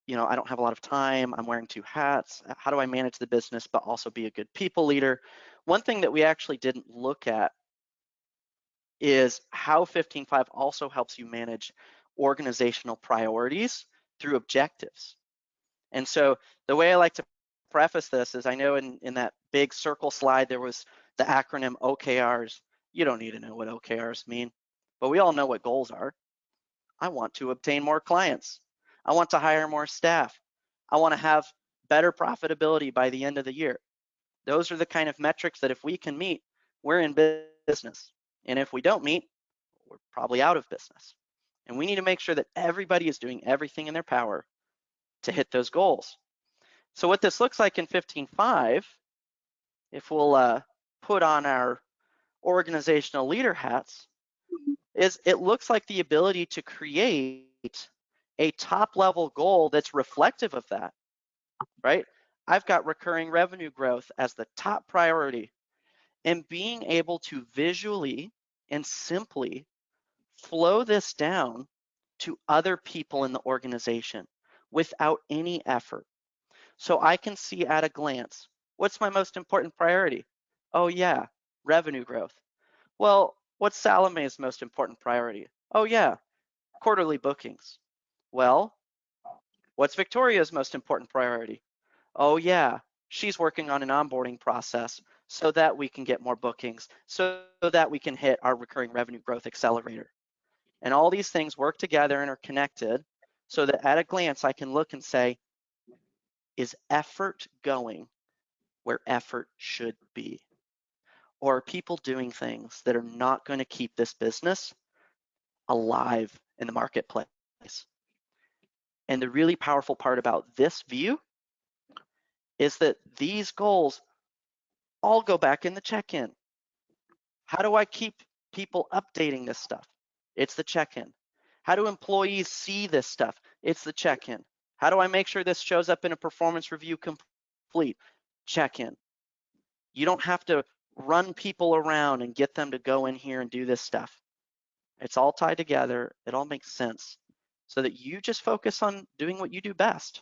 S3: you know, I don't have a lot of time, I'm wearing two hats. How do I manage the business but also be a good people leader? One thing that we actually didn't look at is how 15.5 also helps you manage organizational priorities through objectives. And so the way I like to preface this is, I know in that big circle slide, there was the acronym OKRs. You don't need to know what OKRs mean, but we all know what goals are. I want to obtain more clients. I want to hire more staff. I want to have better profitability by the end of the year. Those are the kind of metrics that if we can meet, we're in business. And if we don't meet, we're probably out of business. And we need to make sure that everybody is doing everything in their power to hit those goals. So what this looks like in 15.5, if we'll put on our organizational leader hats, is it looks like the ability to create a top level goal that's reflective of that, right? I've got recurring revenue growth as the top priority, and being able to visually and simply flow this down to other people in the organization without any effort. So I can see at a glance, what's my most important priority? Oh yeah, revenue growth. Well, what's Salome's most important priority? Oh yeah, quarterly bookings. Well, what's Victoria's most important priority? Oh yeah, she's working on an onboarding process so that we can get more bookings, so that we can hit our recurring revenue growth accelerator. And all these things work together and are connected so that at a glance I can look and say, is effort going where effort should be? Or are people doing things that are not going to keep this business alive in the marketplace? And the really powerful part about this view is that these goals all go back in the check-in. How do I keep people updating this stuff? It's the check-in. How do employees see this stuff? It's the check-in. How do I make sure this shows up in a performance review complete? Check-in. You don't have to run people around and get them to go in here and do this stuff. It's all tied together. It all makes sense so that you just focus on doing what you do best,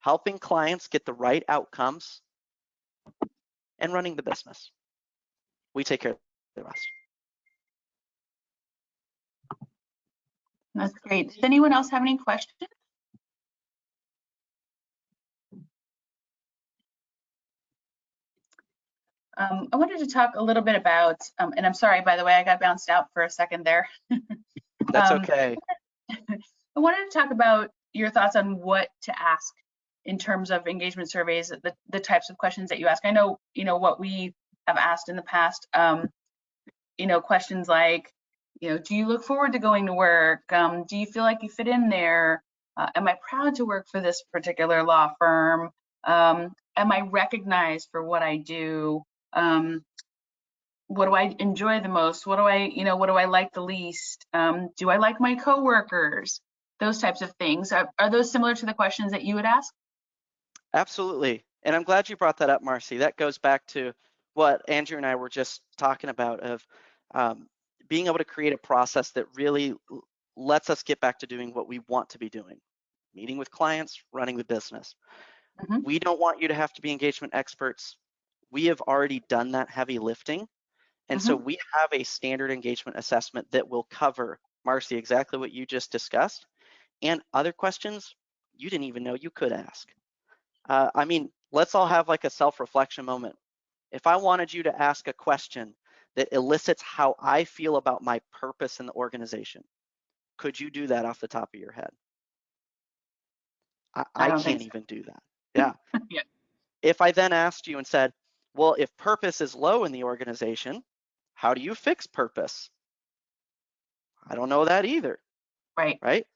S3: helping clients get the right outcomes and running the business. We take care of the rest.
S2: That's great. Does anyone else have any questions? I wanted to talk a little bit about, and I'm sorry, by the way, I got bounced out for a second there.
S3: That's okay.
S2: I wanted to talk about your thoughts on what to ask in terms of engagement surveys, the types of questions that you ask. I know, what we have asked in the past, questions like, do you look forward to going to work? Do you feel like you fit in there? Am I proud to work for this particular law firm? Am I recognized for what I do? What do I enjoy the most? What do I like the least? Do I like my coworkers? Those types of things. Are those similar to the questions that you would ask?
S3: Absolutely. And I'm glad you brought that up, Marcy. That goes back to what Andrew and I were just talking about of being able to create a process that really lets us get back to doing what we want to be doing, meeting with clients, running the business.
S2: Mm-hmm.
S3: We don't want you to have to be engagement experts. We have already done that heavy lifting. And so we have a standard engagement assessment that will cover, Marcy, exactly what you just discussed, and other questions you didn't even know you could ask. I mean, let's all have like a self-reflection moment. If I wanted you to ask a question that elicits how I feel about my purpose in the organization, could you do that off the top of your head? I can't even do that. Yeah.
S2: Yeah.
S3: If I then asked you and said, well, if purpose is low in the organization, how do you fix purpose? I don't know that either,
S2: Right.
S3: right?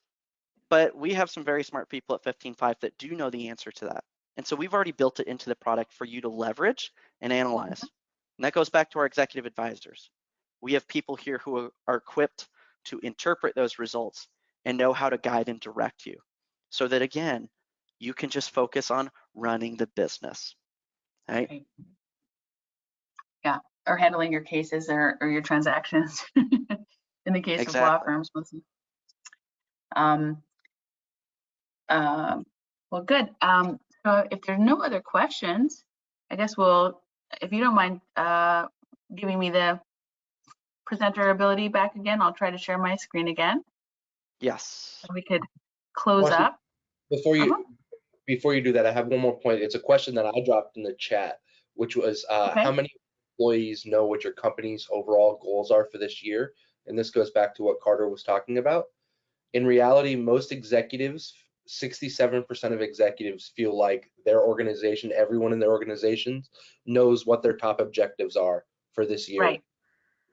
S3: But we have some very smart people at 15.5 that do know the answer to that. And so we've already built it into the product for you to leverage and analyze. And that goes back to our executive advisors. We have people here who are equipped to interpret those results and know how to guide and direct you so that, again, you can just focus on running the business, right?
S2: Right. Yeah, or handling your cases or your transactions in the case of law
S3: Exactly.
S2: firms. Well, good. So if there's no other questions, I guess we'll, if you don't mind giving me the presenter ability back again, I'll try to share my screen again.
S3: Yes.
S2: We could close
S4: Marcy,
S2: up.
S4: Before you do that, I have one more point. It's a question that I dropped in the chat, which was
S2: Okay.
S4: how many employees know what your company's overall goals are for this year? And this goes back to what Carter was talking about. In reality, most executives, 67% of executives feel like their organization, everyone in their organizations knows what their top objectives are for this year.
S2: Right.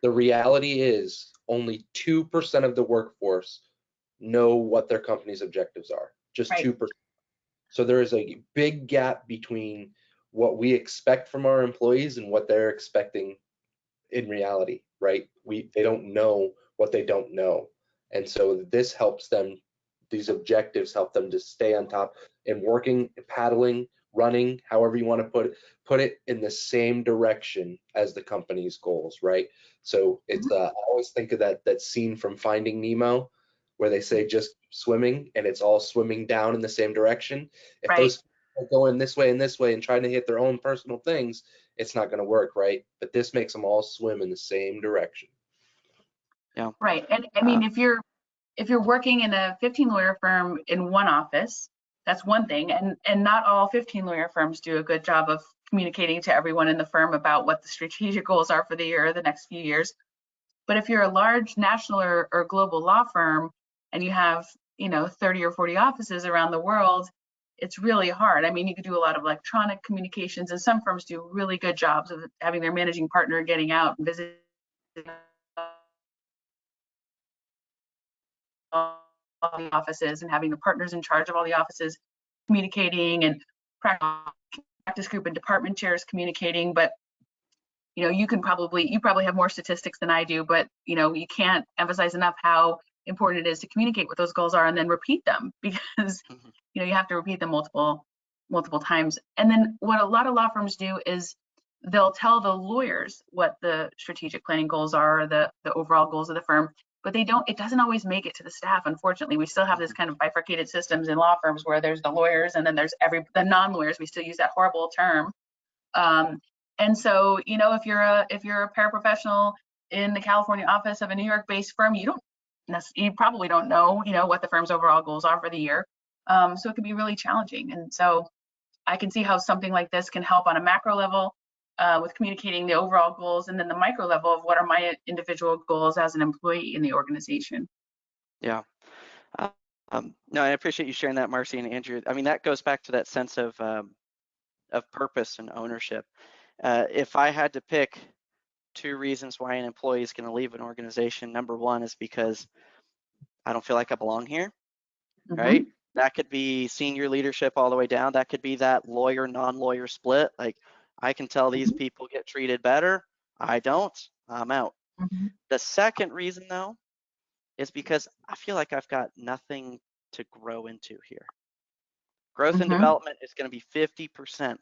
S4: The reality is only 2% of the workforce know what their company's objectives are, just
S2: Right.
S4: 2%. So there is a big gap between what we expect from our employees and what they're expecting in reality, right? They don't know what they don't know. And so this helps them, these objectives help them to stay on top and working, paddling, running, however you want to put it in the same direction as the company's goals, right? So it's I always think of that scene from Finding Nemo where they say just keep swimming and it's all swimming down in the same direction. If
S2: Right.
S4: those are going this way and trying to hit their own personal things, it's not going to work, right? But this makes them all swim in the same direction.
S3: Yeah.
S2: Right. And I mean, if you're working in a 15 lawyer firm in one office, that's one thing. And not all 15 lawyer firms do a good job of communicating to everyone in the firm about what the strategic goals are for the year or the next few years. But if you're a large national or global law firm and you have, 30 or 40 offices around the world, it's really hard. I mean, you could do a lot of electronic communications, and some firms do really good jobs of having their managing partner getting out and visiting all the offices and having the partners in charge of all the offices communicating, and practice group and department chairs communicating. But you probably have more statistics than I do, but you can't emphasize enough how important it is to communicate what those goals are and then repeat them, because you have to repeat them multiple times. And then what a lot of law firms do is they'll tell the lawyers what the strategic planning goals are, or the overall goals of the firm, but it doesn't always make it to the staff. Unfortunately, we still have this kind of bifurcated systems in law firms where there's the lawyers and then there's the non-lawyers. We still use that horrible term. And so, if you're a paraprofessional in the California office of a New York-based firm, you probably don't know, what the firm's overall goals are for the year. So it can be really challenging. And so I can see how something like this can help on a macro level with communicating the overall goals, and then the micro level of what are my individual goals as an employee in the organization.
S3: Yeah. No, I appreciate you sharing that, Marcy and Andrew. I mean, that goes back to that sense of purpose and ownership. If I had to pick 2 reasons why an employee is going to leave an organization, number 1 is because I don't feel like I belong here, right? That could be senior leadership all the way down. That could be that lawyer, non-lawyer split. Like, I can tell these people get treated better. I don't. I'm out. The second reason, though, is because I feel like I've got nothing to grow into here. Growth and development is going to be 50%.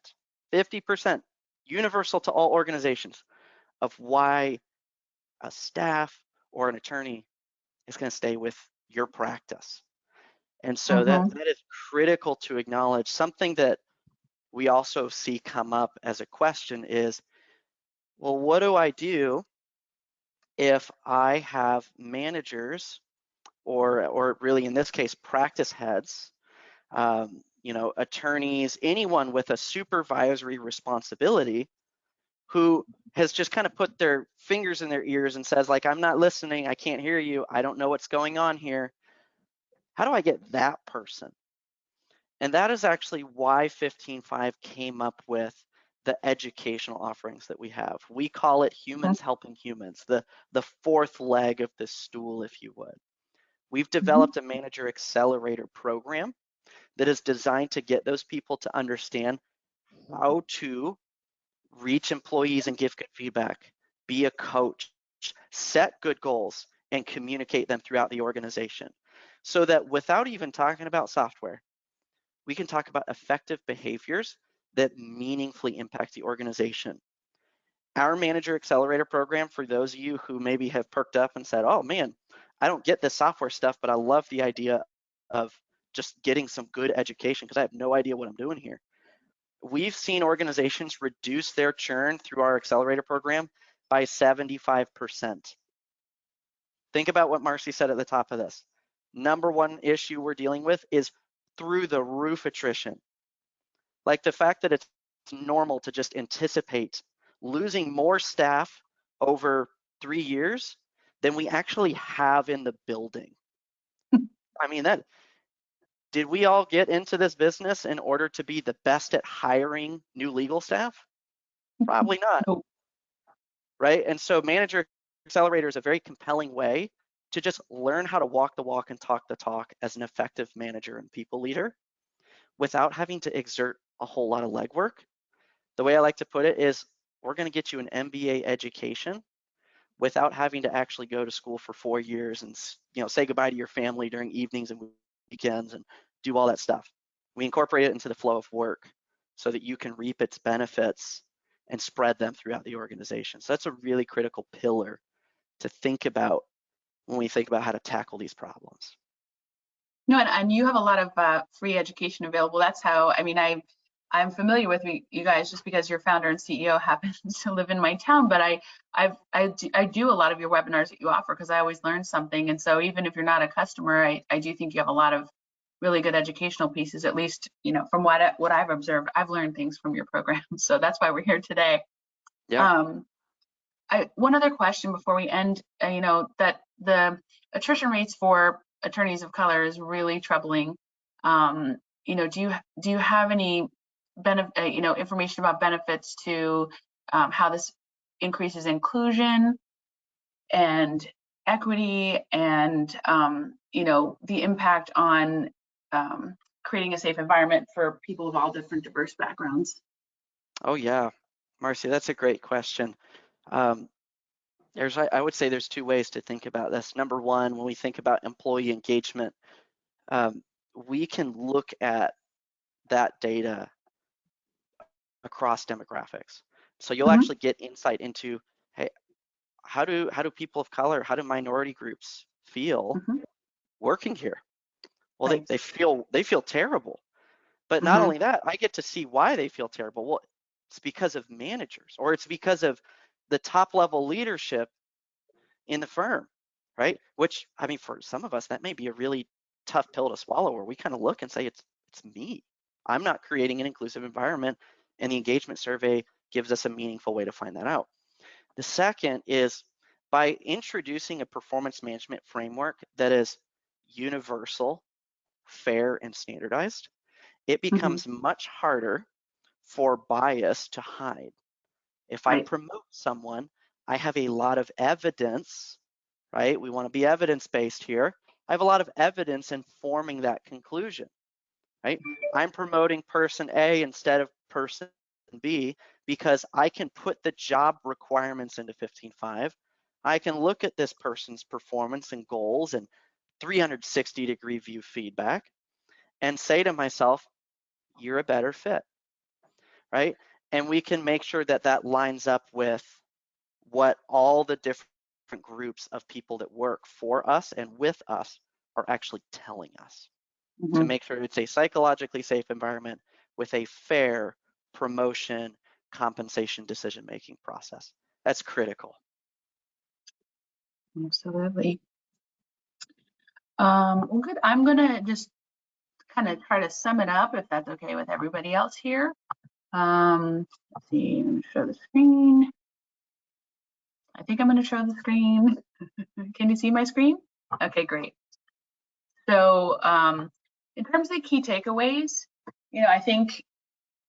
S3: 50%. Universal to all organizations of why a staff or an attorney is going to stay with your practice. And so that is critical to acknowledge. Something that we also see come up as a question is, well, what do I do if I have managers or really in this case, practice heads, attorneys, anyone with a supervisory responsibility who has just kind of put their fingers in their ears and says, like, I'm not listening, I can't hear you, I don't know what's going on here. How do I get that person? And that is actually why 15.5 came up with the educational offerings that we have. We call it humans helping humans, the fourth leg of the stool, if you would. We've developed a manager accelerator program that is designed to get those people to understand how to reach employees and give good feedback, be a coach, set good goals, and communicate them throughout the organization. So that without even talking about software, we can talk about effective behaviors that meaningfully impact the organization. Our Manager Accelerator program, for those of you who maybe have perked up and said, oh man, I don't get this software stuff, but I love the idea of just getting some good education because I have no idea what I'm doing here. We've seen organizations reduce their churn through our accelerator program by 75%. Think about what Marcy said at the top of this. Number one issue we're dealing with is through the roof attrition. Like the fact that it's normal to just anticipate losing more staff over 3 years than we actually have in the building. I mean, did we all get into this business in order to be the best at hiring new legal staff? Probably not.
S2: Nope.
S3: Right? And so Manager Accelerator is a very compelling way to just learn how to walk the walk and talk the talk as an effective manager and people leader without having to exert a whole lot of legwork. The way I like to put it is we're going to get you an MBA education without having to actually go to school for 4 years and say goodbye to your family during evenings and weekends and do all that stuff. We incorporate it into the flow of work so that you can reap its benefits and spread them throughout the organization. So that's a really critical pillar to think about when we think about how to tackle these problems.
S2: No, and you have a lot of free education available. That's how, I mean, I'm familiar with you guys just because your founder and CEO happens to live in my town, but I do a lot of your webinars that you offer because I always learn something. And so even if you're not a customer, I do think you have a lot of really good educational pieces, at least, from what I've observed. I've learned things from your program. So that's why we're here today.
S3: Yeah.
S2: One other question before we end, that the attrition rates for attorneys of color is really troubling. Do you have any information about benefits to how this increases inclusion and equity and the impact on creating a safe environment for people of all different diverse backgrounds?
S3: Oh yeah, Marcy, that's a great question. I would say there's 2 ways to think about this. Number one, when we think about employee engagement, we can look at that data across demographics. So you'll actually get insight into, hey, how do people of color, how do minority groups feel working here? Well,
S2: Right.
S3: they feel terrible. But not only that, I get to see why they feel terrible. Well, it's because of managers, or it's because of the top level leadership in the firm, right? Which, I mean, for some of us, that may be a really tough pill to swallow, where we kind of look and say, it's me. I'm not creating an inclusive environment, and the engagement survey gives us a meaningful way to find that out. The second is by introducing a performance management framework that is universal, fair, and standardized, it becomes much harder for bias to hide. If I promote someone, I have a lot of evidence, right? We want to be evidence-based here. I have a lot of evidence informing that conclusion, right? I'm promoting person A instead of person B because I can put the job requirements into 15.5. I can look at this person's performance and goals and 360-degree view feedback and say to myself, you're a better fit, right? And we can make sure that that lines up with what all the different groups of people that work for us and with us are actually telling us to make sure it's a psychologically safe environment with a fair promotion, compensation, decision-making process. That's critical.
S2: Absolutely. Well, good. I'm gonna just kind of try to sum it up, if that's okay with everybody else here. Let's see, let me show the screen. I think I'm gonna show the screen. Can you see my screen? Okay, great. So in terms of the key takeaways, I think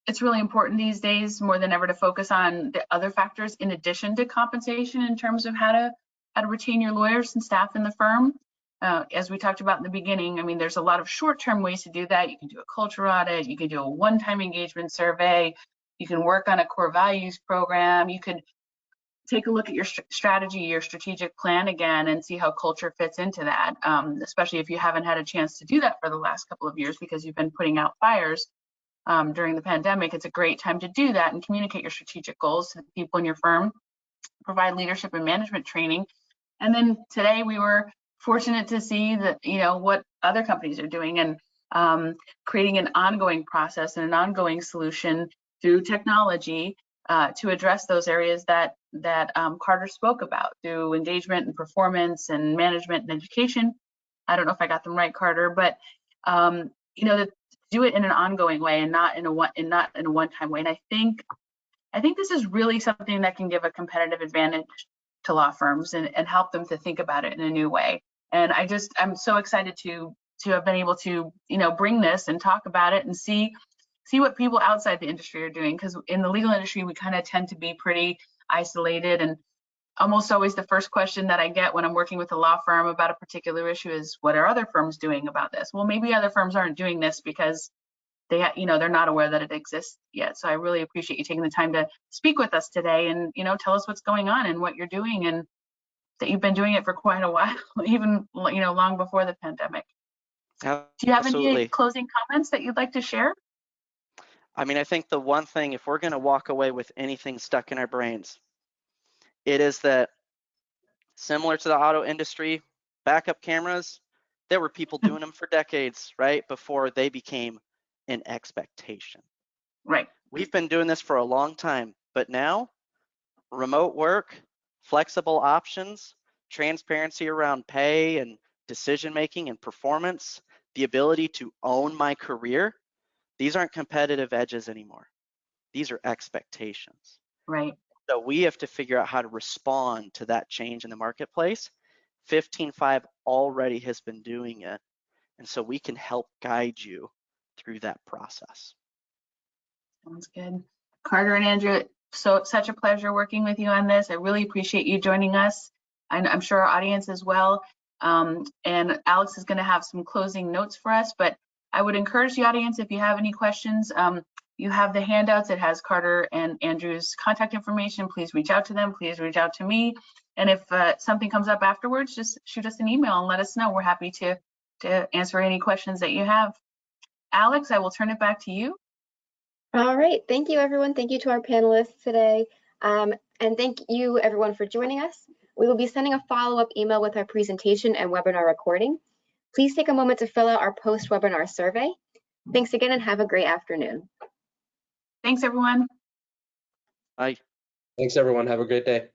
S2: it's really important these days more than ever to focus on the other factors in addition to compensation in terms of how to retain your lawyers and staff in the firm. As we talked about in the beginning, I mean, there's a lot of short-term ways to do that. You can do a culture audit, you can do a one-time engagement survey, you can work on a core values program, you could take a look at your strategy, your strategic plan again, and see how culture fits into that, especially if you haven't had a chance to do that for the last couple of years because you've been putting out fires during the pandemic. It's a great time to do that and communicate your strategic goals to the people in your firm, provide leadership and management training. And then today we were fortunate to see that, you know, what other companies are doing and creating an ongoing process and an ongoing solution through technology to address those areas that Carter spoke about through engagement and performance and management and education. I don't know if I got them right, Carter, but you know, to do it in an ongoing way and not in a one-time way. And I think this is really something that can give a competitive advantage to law firms and help them to think about it in a new way. And I'm so excited to have been able to, you know, bring this and talk about it and see what people outside the industry are doing, because in the legal industry we kind of tend to be pretty isolated, and almost always the first question that I get when I'm working with a law firm about a particular issue is, what are other firms doing about this? Well, maybe other firms aren't doing this because they, you know, they're not aware that it exists yet. So I really appreciate you taking the time to speak with us today and, you know, tell us what's going on and what you're doing, and that you've been doing it for quite a while, even, you know, long before the pandemic. Do you have any closing comments that you'd like to share?
S3: I mean, I think the one thing, if we're going to walk away with anything stuck in our brains, it is that similar to the auto industry, backup cameras, there were people doing them for decades, right? Before they became an expectation.
S2: Right.
S3: We've been doing this for a long time, but now remote work, flexible options, transparency around pay and decision-making and performance, the ability to own my career, these aren't competitive edges anymore. These are expectations.
S2: Right.
S3: So we have to figure out how to respond to that change in the marketplace. 15.5 already has been doing it, and so we can help guide you through that process.
S2: Sounds good. Carter and Andrew, such a pleasure working with you on this. I really appreciate you joining us, and I'm sure our audience as well. And Alex is going to have some closing notes for us, but I would encourage the audience, if you have any questions, you have the handouts. It has Carter and Andrew's contact information. Please reach out to them. Please reach out to me. And if something comes up afterwards, just shoot us an email and let us know. We're happy to answer any questions that you have. Alex, I will turn it back to you.
S1: All right. Thank you, everyone. Thank you to our panelists today. And thank you, everyone, for joining us. We will be sending a follow-up email with our presentation and webinar recording. Please take a moment to fill out our post-webinar survey. Thanks again and have a great afternoon.
S2: Thanks, everyone.
S3: Bye.
S4: Thanks, everyone. Have a great day.